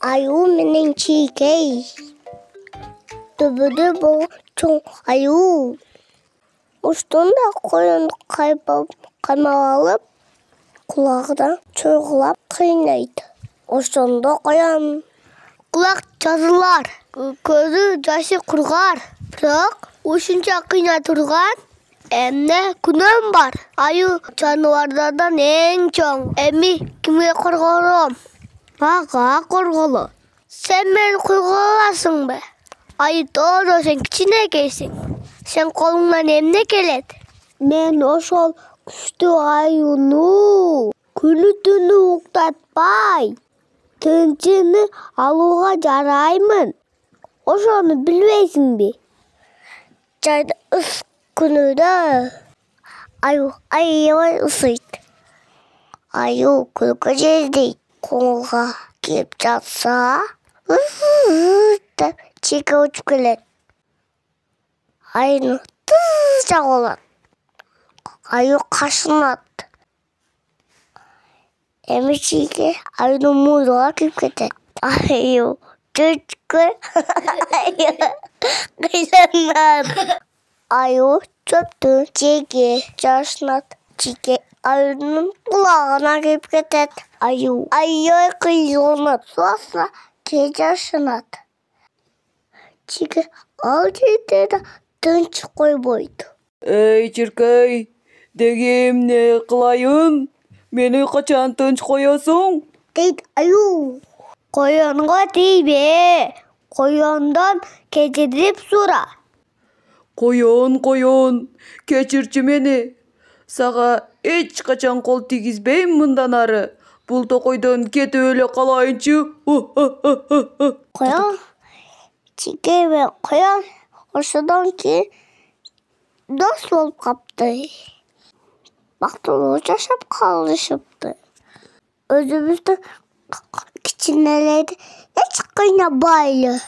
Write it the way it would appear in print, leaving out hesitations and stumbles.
аю менен чийкей. Төбөдө чоң аю. Устунда коюнду каймап алып, кулагынан чойгулап кыйнайт. Ошондо коян кулак жазылар, көзү жашы кургар. Бирок ушунча кыйнай турган эмне күнөөм бар? Аю жаныбарлардан эң чоң. Эми кимге корголом? Мага корголо. Сен мени койгола аласыңбы? Аю тоодо сен кичинекейсиң. Сен колуңан эмне келет? Мен ошол күчтүү аюну күнү-түнү уктатпай, тынчыны алууга жараймын. Ошону билбейсиңби? Жайда ыс күнүдө аю аябай ысыйт. Аю күлкү жездейт. Колга кеп жатса, деп чийке учуп келет. Аюну тыз жагылат. Аю кашынат. Эми чийке аюнун муйнуна кирип кетет. Аю чөчкө кыйланат. Аю чөптүн чийке жашынат. Чийке аюнун кулагына кирип кетет. Аю аябай кыйланат. Соосуна жашынат. Чийке ал жерде да тынч койбойт. Эй, чиркей, деги эмне кылайын? Мени качан тынч коесуң? Дейт аю. Коёнго тийбе. Коёндон кечирип сура. Коён, кечирчи мени. Сага эч качан кол тийгизбейм мындан ары. Бул токойдон кетип эле калайынчы. Коён, чийке коён ошодон кийин дос болуп калыпты. Бактылуу жашап калышыпты. Өзүбүздүн кичинелерди эч кыйнабайлы.